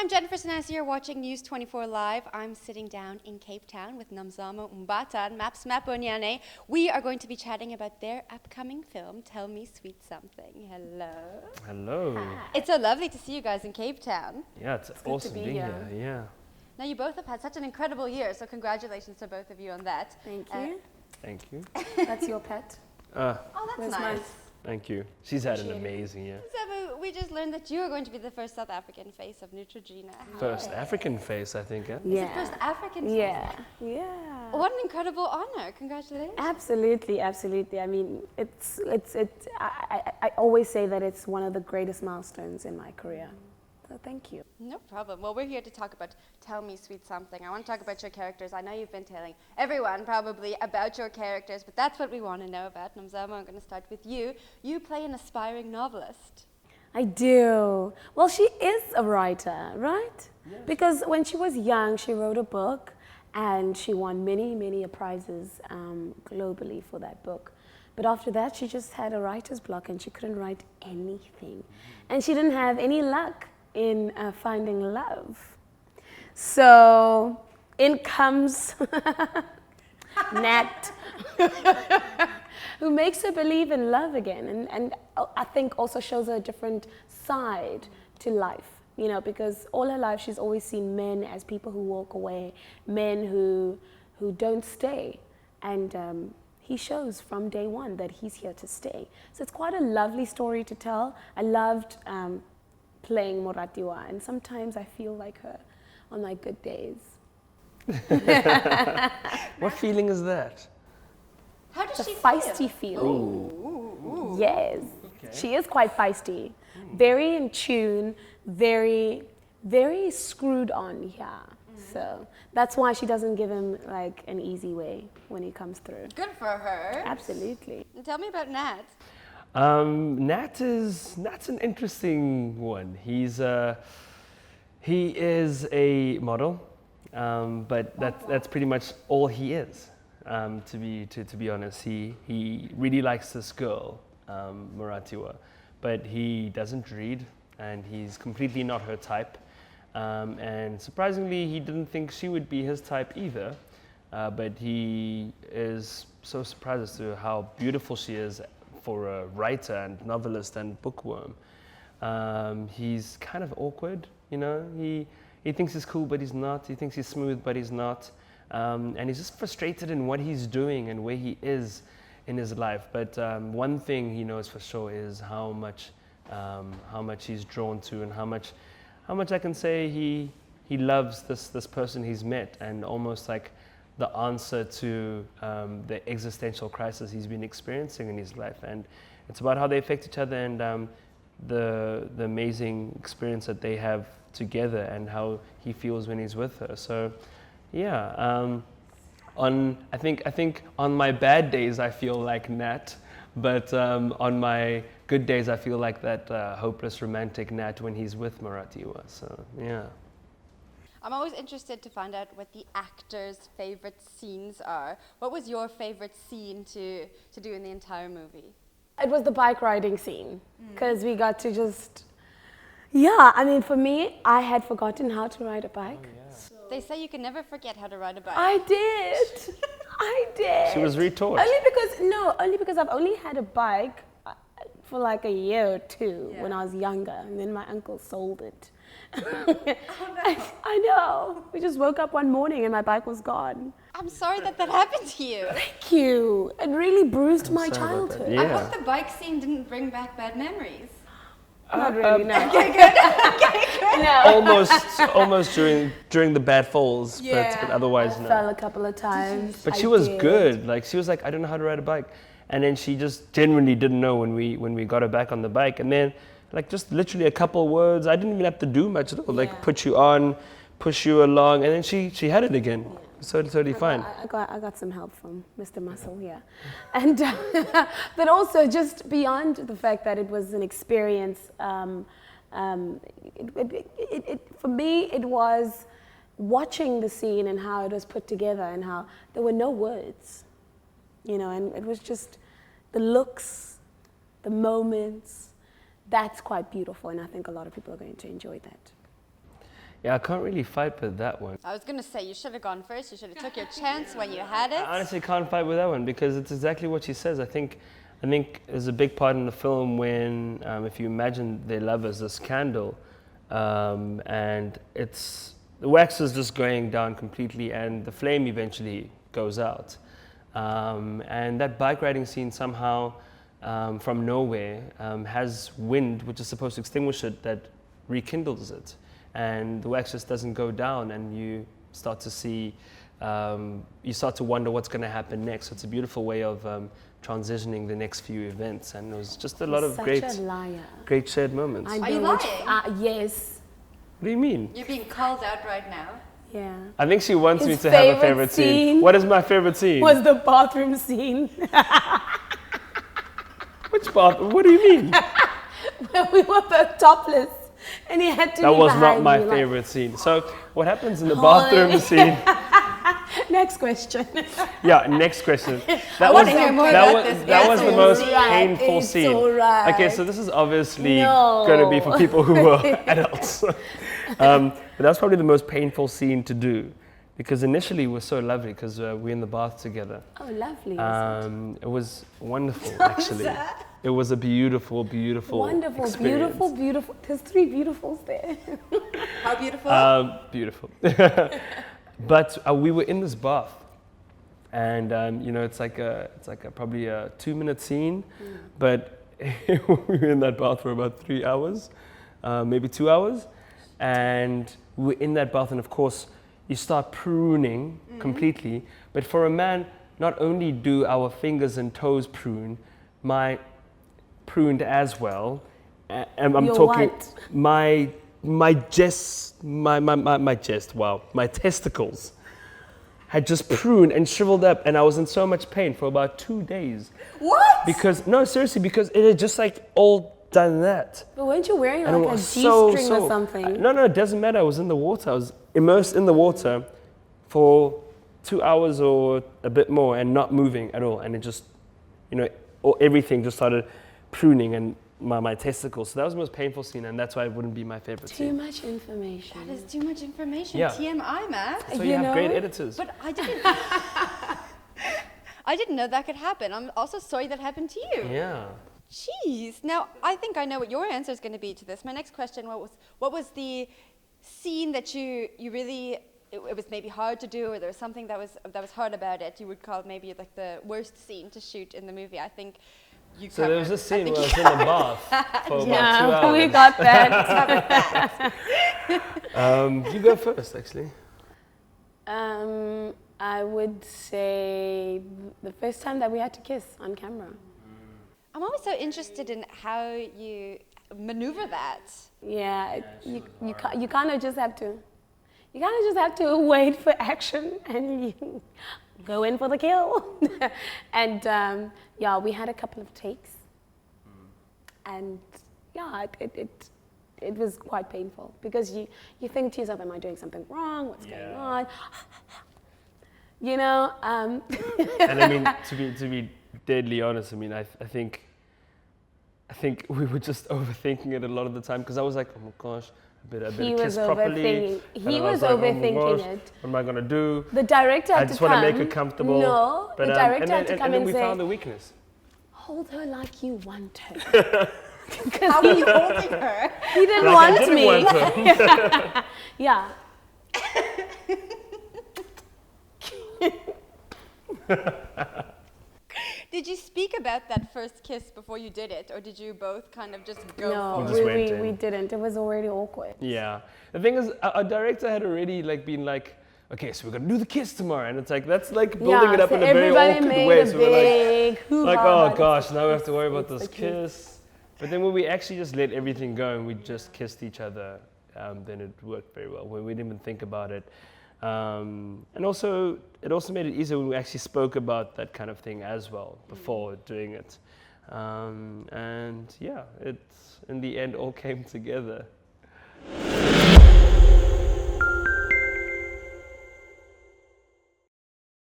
I'm Jennifer Sanasi. You're watching News 24 Live. I'm sitting down in Cape Town with Nomzamo and Maps Maponyane. We are going to be chatting about their upcoming film, Tell Me Sweet Something. Hello. Hello. Hi. It's so lovely to see you guys in Cape Town. Yeah, it's awesome being here. Yeah. Now, you both have had such an incredible year, so congratulations to both of you on that. Thank you. Thank you. That's your pet. Oh, that's nice. Mine? Thank you. She's had an amazing year. So we just learned that you are going to be the first South African face of Neutrogena. First African face, I think. Is it first African face? Yeah. What an incredible honor. Congratulations. Absolutely, absolutely. I mean, I always say that it's one of the greatest milestones in my career. So thank you. No problem. Well, we're here to talk about Tell Me Sweet Something. I want to talk about your characters. I know you've been telling everyone probably about your characters, but that's what we want to know about. Nomzamo, I'm going to start with you. You play an aspiring novelist. I do. Well, she is a writer, right? Yes. Because when she was young, she wrote a book and she won many, many prizes globally for that book. But after that, she just had a writer's block and she couldn't write anything. And she didn't have any luck in finding love. So in comes Nat, who makes her believe in love again, and I think also shows her a different side to life, you know, because all her life she's always seen men as people who walk away, men who don't stay, and he shows from day one that he's here to stay. So it's quite a lovely story to tell. I loved playing Moratiwa, and sometimes I feel like her on my good days. What feeling is that? How does she feisty feel? Feeling. Yes, okay. She is quite feisty, very in tune, very, very screwed on here. So that's why she doesn't give him like an easy way when he comes through. Good for her. Absolutely. And tell me about Nat. Nat's an interesting one. He is a model, but that's pretty much all he is. To be honest, he really likes this girl, Moratiwa, but he doesn't read, and he's completely not her type. And surprisingly, he didn't think she would be his type either. But he is so surprised as to how beautiful she is for a writer and novelist and bookworm. He's kind of awkward, you know. He thinks he's cool, but he's not. He thinks he's smooth, but he's not. And he's just frustrated in what he's doing and where he is in his life. But one thing he knows for sure is how much he's drawn to, and how much I can say he loves this person he's met, and almost like the answer to the existential crisis he's been experiencing in his life. And it's about how they affect each other, and the amazing experience that they have together, and how he feels when he's with her. So yeah, I think on my bad days I feel like Nat, but on my good days I feel like that hopeless romantic Nat when he's with Moratiwa. So yeah. I'm always interested to find out what the actors' favorite scenes are. What was your favorite scene to do in the entire movie? It was the bike riding scene, because we got to just, I mean, for me, I had forgotten how to ride a bike. Oh, yeah. They say you can never forget how to ride a bike. I did. I did. She was retaught. Only because I've only had a bike for like a year or two when I was younger, and then my uncle sold it. Oh, no. I know. We just woke up one morning and my bike was gone. I'm sorry that happened to you. Thank you. It really bruised my childhood. Yeah. I hope the bike scene didn't bring back bad memories. Not really, no. Okay, good. Okay, good. No. Almost during the bad falls, but otherwise no. I fell a couple of times. But she was good. Like, she was like, I don't know how to ride a bike, and then she just genuinely didn't know when we got her back on the bike, and then like just literally a couple words. I didn't even have to do much at all. Like put you on, push you along, and then she had it again. Yeah. So totally fine. I got some help from Mr. Muscle here, and but also just beyond the fact that it was an experience. For me, it was watching the scene and how it was put together, and how there were no words, you know, and it was just the looks, the moments. That's quite beautiful, and I think a lot of people are going to enjoy that. Yeah, I can't really fight with that one. I was going to say, you should have gone first. You should have took your chance when you had it. I honestly can't fight with that one because it's exactly what she says. I think there's a big part in the film when, if you imagine their love as this candle, and the wax is just going down completely, and the flame eventually goes out. And that bike riding scene somehow, from nowhere, has wind, which is supposed to extinguish it, that rekindles it. And the wax just doesn't go down, and you start to see, you start to wonder what's going to happen next. So it's a beautiful way of transitioning the next few events, and it was just a lot of great shared moments. Are you lying? Yes. What do you mean? You're being called out right now. Yeah. I think she wants His me to have a favorite favorite scene. scene What is my favorite scene? Was the bathroom scene. Which bath? What do you mean? When we were both topless and he had to That be was not behind my me, favorite scene. So what happens in the bathroom scene? Next question. Yeah, next question. I want to hear more about this. That was the most Right, painful it's scene. alright. Okay, so this is obviously No. going to be for people who are adults. But that's probably the most painful scene to do, because initially it was so lovely because we're in the bath together. Oh, lovely. It was wonderful, actually. It was a beautiful, beautiful Wonderful, experience. beautiful. There's 3 beautifuls there. How beautiful? Beautiful. But we were in this bath, and it's like probably a 2-minute scene, but we were in that bath for about 3 hours, maybe 2 hours, and we were in that bath, and of course you start pruning completely. But for a man, not only do our fingers and toes prune, my pruned as well, and I'm Your talking what? my testicles had just pruned and shriveled up, and I was in so much pain for about 2 days. What? Because because it had just like all done that. But weren't you wearing And it like a was G-string or something? No, it doesn't matter. I was in the water. I was immersed in the water for 2 hours or a bit more and not moving at all. And it just, everything just started pruning and my testicles. So that was the most painful scene, and that's why it wouldn't be my favorite Too scene. much information. That is too much information. Yeah. TMI, Matt. So you have great editors. But I didn't. I didn't know that could happen. I'm also sorry that happened to you. Yeah. Jeez. Now I think I know what your answer is going to be to this. My next question: what was the scene that you really it was maybe hard to do, or there was something that was hard about it? You would call it maybe like the worst scene to shoot in the movie. I think. So there was a scene where I was in the bath for about 2 hours. We got that. You go first, actually. I would say the first time that we had to kiss on camera. I'm always so interested in how you maneuver that. Yeah, you kind of just have to. You kind of just have to wait for action and you go in for the kill. And we had a couple of takes, and it was quite painful because you think to yourself, am I doing something wrong? What's going on? And I mean, to be deadly honest, I mean, I think we were just overthinking it a lot of the time, because I was like, oh my gosh, I better kiss properly. He was overthinking it. What am I gonna do? The director had to come. I just want to make her comfortable. No, but, the director had to come and then and we say, found the weakness. hold her like you want her. How were you holding her? He didn't Like want I didn't me. want her. Yeah. Did you speak about that first kiss before you did it, or did you both kind of just go No, for it? just went in. we didn't. It was already awkward. Yeah. The thing is, our director had already been like, okay, so we're gonna do the kiss tomorrow, and it's like that's like building it up so in a very awkward made way. a So we're big hoo-ha like, oh about it. gosh, now we have to worry about It's this the kiss. kiss. But then when we actually just let everything go and we just kissed each other, then it worked very well. When we didn't even think about it. And also, it also made it easier when we actually spoke about that kind of thing as well before doing it. And yeah, it in the end all came together.